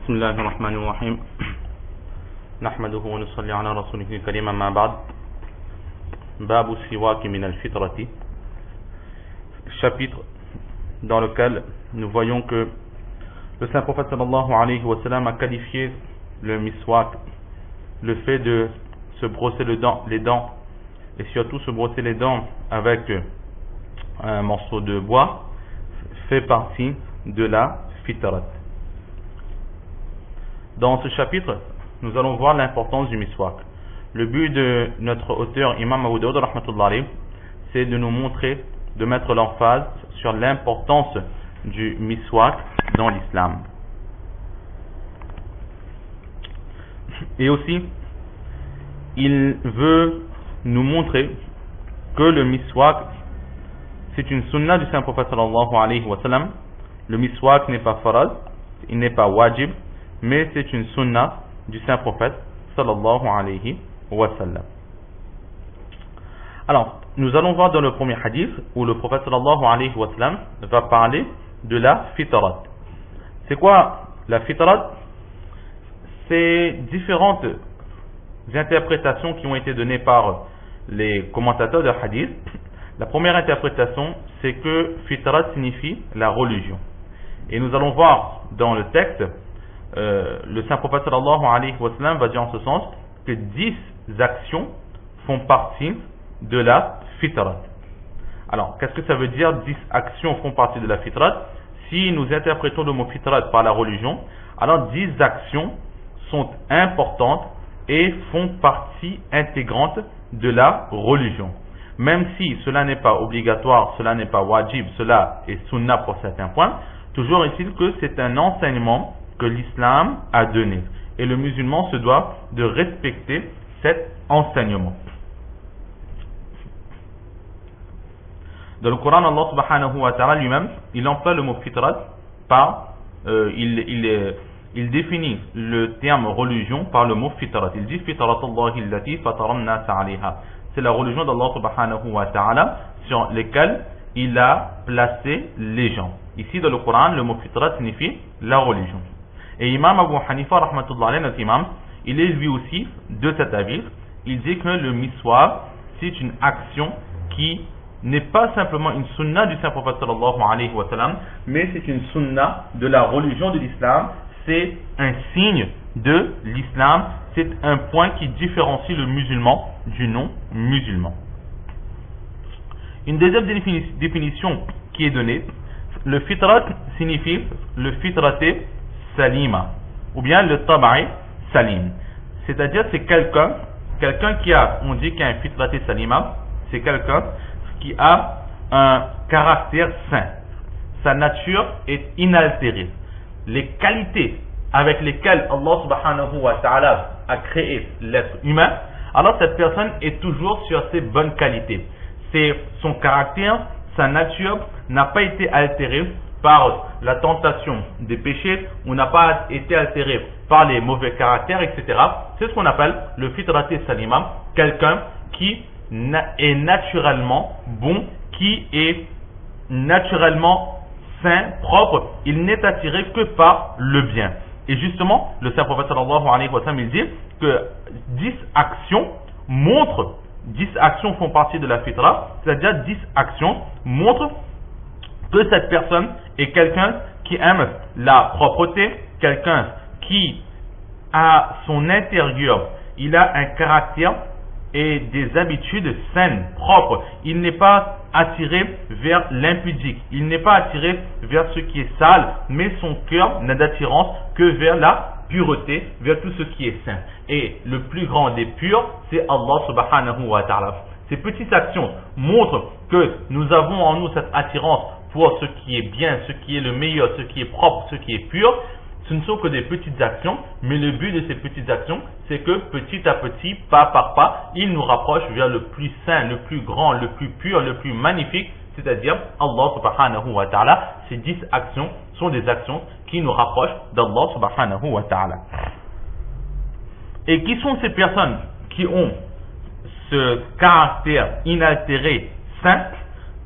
بسم الله الرحمن الرحيم نحمده ونصلي على رسوله الكريم أما بعد باب السواك من الفطرة chapitre dans lequel nous voyons que le saint prophète sallallahu alayhi wa sallam a qualifié le miswak, le fait de se brosser les dents et surtout se brosser les dents avec un morceau de bois fait partie de la fitrat. Dans ce chapitre, nous allons voir l'importance du miswak. Le but de notre auteur, Imam Abu Dawud, c'est de nous montrer, de mettre l'emphase sur l'importance du miswak dans l'islam. Et aussi, il veut nous montrer que le miswak, c'est une sunna du saint prophète sallallahu alayhi wa sallam. Le miswak n'est pas farad, il n'est pas wajib, mais c'est une sunna du saint prophète sallallahu alayhi wa sallam. Alors, nous allons voir dans le premier hadith où le prophète sallallahu alayhi wa sallam va parler de la fitrat. C'est quoi la fitrat? C'est différentes interprétations qui ont été données par les commentateurs de hadith. La première interprétation, c'est que fitrat signifie la religion. Et nous allons voir dans le texte, le saint prophète sallallahu alayhi wa sallam va dire en ce sens que 10 actions font partie de la fitrat. Alors, qu'est-ce que ça veut dire 10 actions font partie de la fitrat? Si nous interprétons le mot fitrat par la religion, alors 10 actions sont importantes et font partie intégrante de la religion. Même si cela n'est pas obligatoire, cela n'est pas wajib, cela est sunna pour certains points, toujours est-il que c'est un enseignement que l'islam a donné. Et le musulman se doit de respecter cet enseignement. Dans le Coran, Allah subhanahu wa ta'ala lui-même, il emploie le mot fitrat par, il définit le terme religion par le mot fitrat. Il dit fitratallahi allati fatara an-nas 'alayha. C'est la religion d'Allah subhanahu wa ta'ala sur lesquelles il a placé les gens. Ici dans le Coran, le mot fitrat signifie la religion. Et Imam Abu Hanifa, rahmatullah alayhi, notre imam, il est lui aussi de cet avis. Il dit que le miswak, c'est une action qui n'est pas simplement une sunna du saint prophète sallallahu alayhi wa sallam, mais c'est une sunna de la religion de l'islam. C'est un signe de l'islam. C'est un point qui différencie le musulman du non-musulman. Une deuxième définition qui est donnée, le fitrat signifie le fitraté salima, ou bien le taba'i salim. C'est-à-dire c'est quelqu'un qui a, on dit qu'il y a un fitraté salima, c'est quelqu'un qui a un caractère sain. Sa nature est inaltérée. Les qualités avec lesquelles Allah subhanahu wa ta'ala a créé l'être humain, alors cette personne est toujours sur ses bonnes qualités. C'est son caractère, sa nature n'a pas été altérée par la tentation des péchés, ou n'a pas été altérée par les mauvais caractères, etc. C'est ce qu'on appelle le fitraté salima, quelqu'un qui est naturellement bon, qui est naturellement saint, propre, il n'est attiré que par le bien. Et justement, le saint prophète sallallahu alayhi wa sallam, il dit que 10 actions montrent, 10 actions font partie de la fitra, c'est-à-dire 10 actions montrent que cette personne est quelqu'un qui aime la propreté, quelqu'un qui a son intérieur, il a un caractère et des habitudes saines, propres. Il n'est pas attiré vers l'impudique, il n'est pas attiré vers ce qui est sale, mais son cœur n'a d'attirance que vers la pureté, vers tout ce qui est sain. Et le plus grand des purs, c'est Allah subhanahu wa ta'ala. Ces petites actions montrent que nous avons en nous cette attirance pour ce qui est bien, ce qui est le meilleur, ce qui est propre, ce qui est pur. Ce ne sont que des petites actions, mais le but de ces petites actions, c'est que petit à petit, pas par pas, il nous rapproche vers le plus saint, le plus grand, le plus pur, le plus magnifique, c'est-à-dire Allah subhanahu wa ta'ala. Ces 10 actions sont des actions qui nous rapprochent d'Allah subhanahu wa ta'ala. Et qui sont ces personnes qui ont ce caractère inaltéré, saint?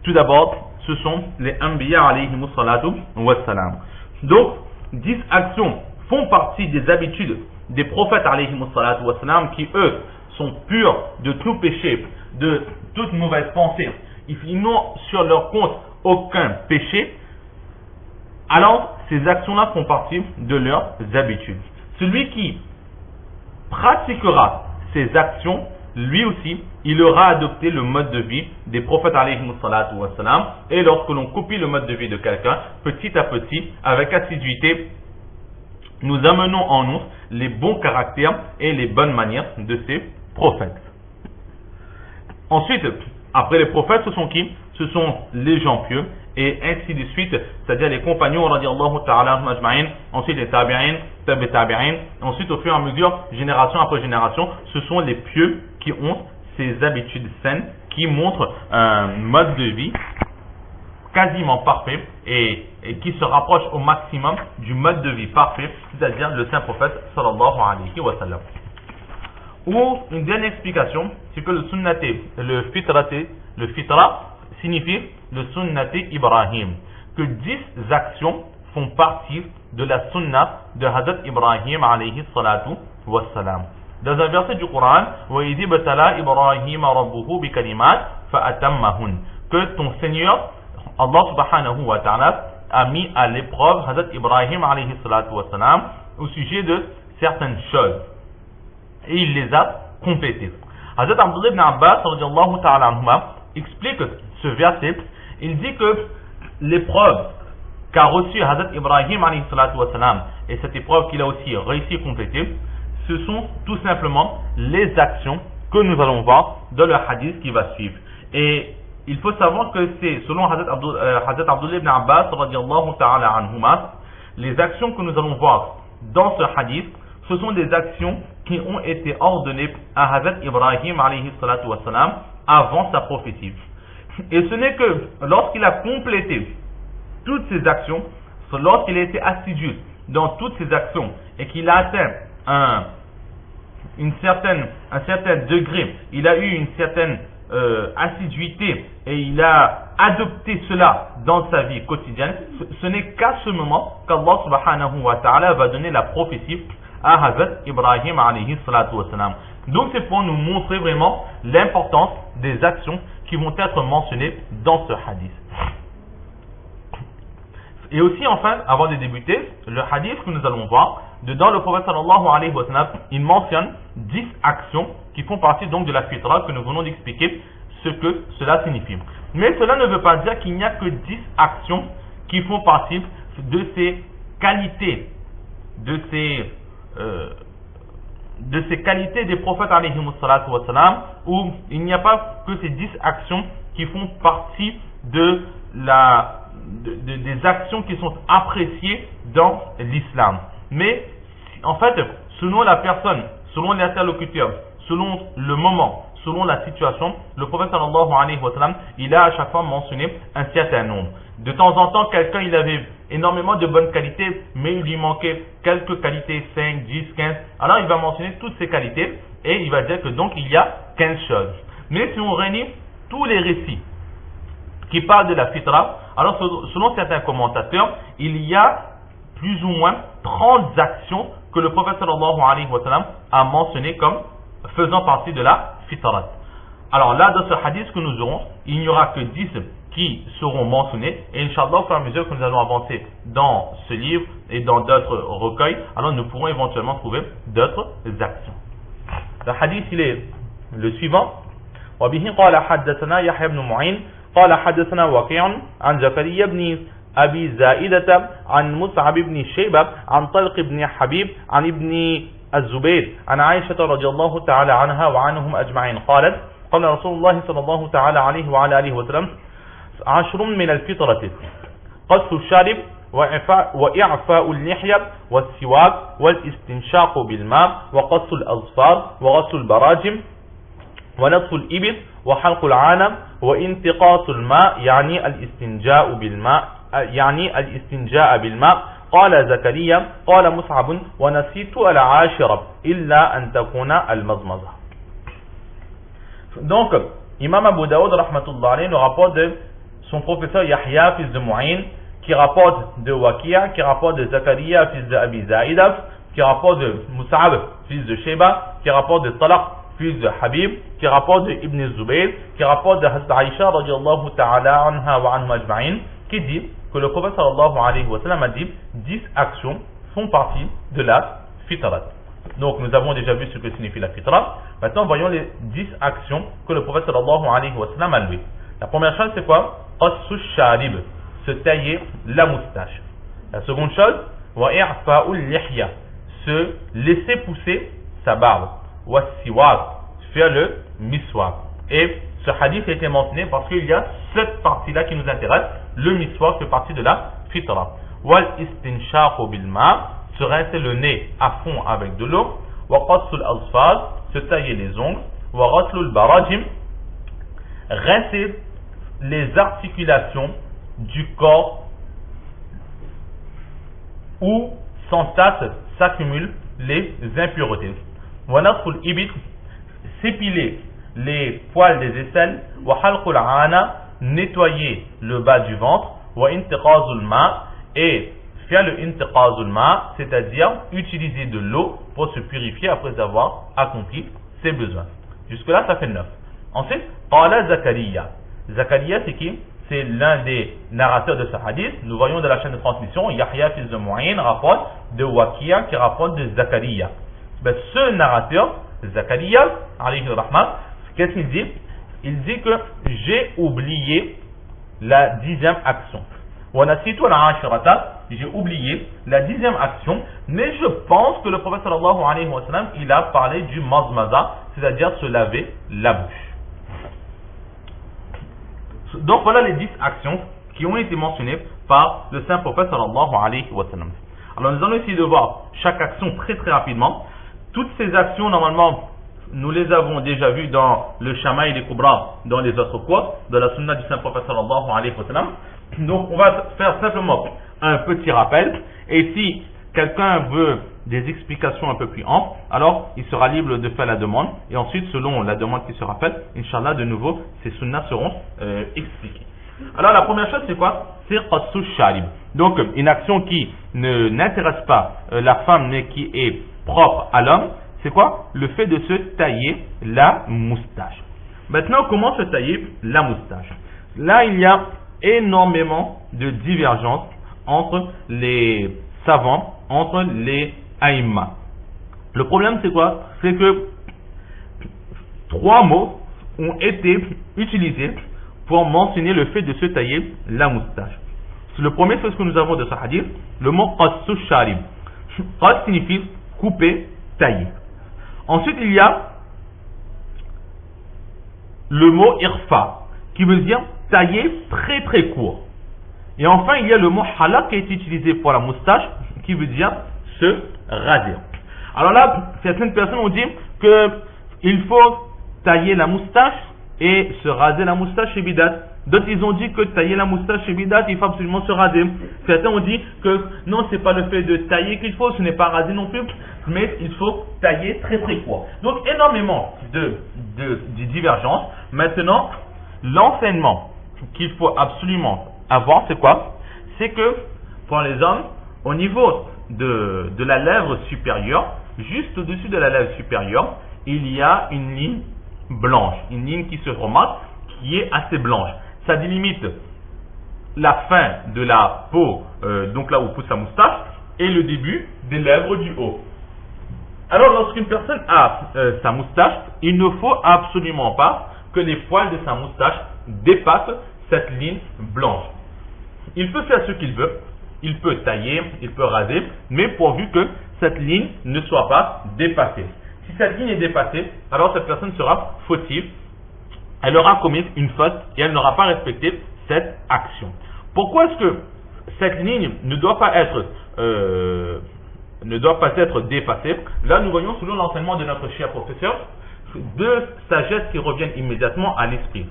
Tout d'abord, ce sont les Anbiya alayhimus salatu wassalam. Donc, 10 actions font partie des habitudes des prophètes alayhi salatu wassalam, qui eux sont purs de tout péché, de toute mauvaise pensée, ils n'ont sur leur compte aucun péché, alors ces actions-là font partie de leurs habitudes. Celui qui pratiquera ces actions, lui aussi, il aura adopté le mode de vie des prophètes alayhi salatu wassalam, et lorsque l'on copie le mode de vie de quelqu'un, petit à petit, avec assiduité, nous amenons en nous les bons caractères et les bonnes manières de ces prophètes. Ensuite, après les prophètes, ce sont qui? Ce sont les gens pieux, et ainsi de suite, c'est-à-dire les compagnons radiallahu ta'ala majma'in, ensuite les tabi'in, tabi'in, ensuite au fur et à mesure, génération après génération, ce sont les pieux qui ont ces habitudes saines, qui montrent un mode de vie quasiment parfait et qui se rapproche au maximum du mode de vie parfait, c'est-à-dire le saint prophète sallallahu alayhi wa sallam. Ou une dernière explication, c'est que le sunnaté, le fitra signifie le sunnati Ibrahim, que 10 actions font partie de la sunna de Hazrat Ibrahim alayhi salatu wassalam. Dans un verset du Coran, وَإِذِ ابْتَلَى إِبْرَاهِيمَ رَبُّهُ بِكَلِمَاتٍ فَأَتَمَّهُنْ, que ton Seigneur, Allah subhanahu wa ta'ala, a mis à l'épreuve Hazrat Ibrahim alayhi salatu wassalam au sujet de certaines choses, et il les a complétées. Hazrat Abdullah ibn Abbas radiyallahu ta'ala anhuma explique ce verset. Il dit que l'épreuve qu'a reçue Hazrat Ibrahim alayhi salatu wassalam, et cette épreuve qu'il a aussi réussi à compléter, ce sont tout simplement les actions que nous allons voir dans le hadith qui va suivre. Et il faut savoir que c'est, selon Hazrat Abdullah ibn Abbas radiyallahu ta'ala anhuma, les actions que nous allons voir dans ce hadith, ce sont des actions qui ont été ordonnées à Hazrat Ibrahim alayhi salatu wassalam avant sa prophétie. Et ce n'est que lorsqu'il a complété toutes ces actions, lorsqu'il a été assidu dans toutes ces actions et qu'il a atteint un certain degré, il a eu une certaine assiduité et il a adopté cela dans sa vie quotidienne, ce n'est qu'à ce moment qu'Allah subhanahu wa ta'ala va donner la prophétie à Hazrat Ibrahim alayhi salatu wassalam. Donc c'est pour nous montrer vraiment l'importance des actions qui vont être mentionnées dans ce hadith. Et aussi enfin, avant de débuter, le hadith que nous allons voir, dedans le prophète sallallahu alayhi wa sallam, il mentionne 10 actions qui font partie donc de la fitra, que nous venons d'expliquer ce que cela signifie. Mais cela ne veut pas dire qu'il n'y a que 10 actions qui font partie de ces qualités, de ces qualités des prophètes alayhi salatu wa salam, où il n'y a pas que ces 10 actions qui font partie des actions qui sont appréciées dans l'islam. Mais en fait, selon la personne, selon l'interlocuteur, selon le moment, selon la situation, le prophète sallallahu alayhi wa sallam, il a à chaque fois mentionné un certain nombre. De temps en temps, quelqu'un, il avait énormément de bonnes qualités, mais il lui manquait quelques qualités, 5, 10, 15. Alors il va mentionner toutes ces qualités et il va dire que donc il y a 15 choses. Mais si on réunit tous les récits qui parlent de la fitra, alors selon certains commentateurs, il y a plus ou moins 30 actions que le prophète sallallahu alayhi wa sallam a mentionnées comme faisant partie de la fitra. Alors là, dans ce hadith que nous aurons, il n'y aura que 10 qui seront mentionnés, et Inch'Allah, au fur et à mesure que nous allons avancer dans ce livre et dans d'autres recueils, alors nous pourrons éventuellement trouver d'autres actions. Le hadith, il est le suivant. وبه قال حدثنا يحيى بن معين قال حدثنا وكيع عن زكريا بن أبي زائدة عن مصعب بن شيبة عن طلق بن حبيب عن ابن الزبير عن عائشة رضي الله تعالى عنها وعنهم أجمعين قالت قال رسول الله صلى الله تعالى عليه وعلى آله وسلم 10 من الفطرة قص الشارب وإعفاء اللحية والسواك والاستنشاق بالماء وقص الأظفار وغسل البراجم ونطف الإبل وحلق العانة وانتقاص الماء يعني الاستنجاء بالماء قال زكريا قال مصعب ونسيت العاشرة إلا أن تكون المضمضة. Donc, Imam Abu Daoud rahmatullah alayhi nous rapporte de son professeur Yahya, fils de Mu'in, qui rapporte de Waqi'a, qui rapporte de Zakaria, fils de Abi Zaïda, qui rapporte de Mus'ab, fils de Sheba, qui rapporte de Talaq, fils de Habib, qui rapporte de Ibn Zubayr, qui rapporte de Hazrat Aïcha, radiallahu ta'ala anha wa anhu ajma'in, qui dit que le prophète sallallahu alayhi wa sallam a dit 10 actions font partie de la fitrat. Donc nous avons déjà vu ce que signifie la fitra. Maintenant voyons les 10 actions que le prophète sallallahu alayhi wa sallam a louées. La première chose c'est quoi? Qassu sharib, se tailler la moustache. La seconde chose, wa i'fa'ul lihya, se laisser pousser sa barbe. Wa siwak, faire le miswak. Et ce hadith a été mentionné parce qu'il y a cette partie-là qui nous intéresse. Le miswak fait partie de la fitra. Wal istinshaqu bil ma, se rincer le nez à fond avec de l'eau. Wa qassul asfar, se tailler les ongles. Wa ghaslul barajim, rincer les articulations du corps où s'entassent, s'accumulent les impuretés. Wa natful ibit, s'épiler les poils des aisselles. Wa halqul ana, nettoyer le bas du ventre. Wa intiqazul ma, et faire le intiqazul ma, c'est-à-dire utiliser de l'eau pour se purifier après avoir accompli ses besoins. Jusque là ça fait 9. Ensuite, qala Zakaria. Zakaria c'est qui? C'est l'un des narrateurs de ce hadith. Nous voyons de la chaîne de transmission, Yahya fils de Mu'in rapporte de Waqi'a qui rapporte de Zakaria. Ben, ce narrateur, Zakaria, alayhi rahman, qu'est-ce qu'il dit? Il dit que j'ai oublié la 10e action. J'ai oublié la 10e action, mais je pense que le prophète sallallahu alayhi wa sallam, il a parlé du mazmaza, c'est-à-dire se laver la bouche. Donc voilà les 10 actions qui ont été mentionnées par le saint prophète sallallahu alayhi wa sallam. Alors nous allons essayer de voir chaque action très rapidement. Toutes ces actions normalement nous les avons déjà vues dans le Shama'il et Kubra, dans les autres cours, dans la sunna du saint prophète sallallahu alayhi wa sallam. Donc on va faire simplement un petit rappel, et si quelqu'un veut des explications un peu plus amples, alors il sera libre de faire la demande, et ensuite selon la demande qui sera faite, Inch'Allah de nouveau ces sunnas seront expliquées. Alors la première chose c'est quoi? C'est qassu sharib. Donc une action qui n'intéresse pas la femme mais qui est propre à l'homme, c'est quoi? Le fait de se tailler la moustache. Maintenant comment se tailler la moustache? Là il y a énormément de divergences entre les savants, entre les aïmmas. Le problème c'est quoi? C'est que 3 mots ont été utilisés pour mentionner le fait de se tailler la moustache. Le premier c'est ce que nous avons de ce hadith, le mot qassu sharib. Qas signifie couper, tailler. Ensuite il y a le mot irfa qui veut dire tailler très court. Et enfin il y a le mot halaq qui est utilisé pour la moustache qui veut dire se raser. Alors là certaines personnes ont dit que il faut tailler la moustache et se raser la moustache chez bidat. D'autres ils ont dit que tailler la moustache chez bidat il faut absolument se raser. Certains ont dit que non c'est pas le fait de tailler qu'il faut, ce n'est pas raser non plus, mais il faut tailler très court. Donc énormément de divergences. Maintenant l'enseignement qu'il faut absolument avoir c'est quoi? C'est que pour les hommes au niveau de la lèvre supérieure, juste au-dessus de la lèvre supérieure, il y a une ligne blanche, une ligne qui se remarque, qui est assez blanche. Ça délimite la fin de la peau, donc là où pousse sa moustache, et le début des lèvres du haut. Alors lorsqu'une personne a sa moustache, il ne faut absolument pas que les poils de sa moustache dépassent cette ligne blanche. Il peut faire ce qu'il veut, il peut tailler, il peut raser, mais pourvu que cette ligne ne soit pas dépassée. Si cette ligne est dépassée, alors cette personne sera fautive, elle aura commis une faute et elle n'aura pas respecté cette action. Pourquoi est-ce que cette ligne ne doit pas être dépassée? Là nous voyons selon l'enseignement de notre cher professeur 2 sagesses qui reviennent immédiatement à l'esprit.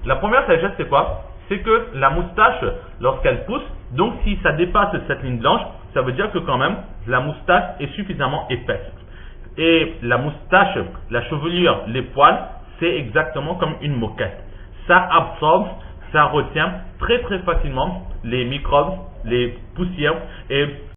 La première sagesse c'est quoi? C'est que la moustache lorsqu'elle pousse, donc si ça dépasse cette ligne blanche, ça veut dire que quand même la moustache est suffisamment épaisse. Et la moustache, la chevelure, les poils, c'est exactement comme une moquette. Ça absorbe ça retient très très facilement les microbes, les poussières et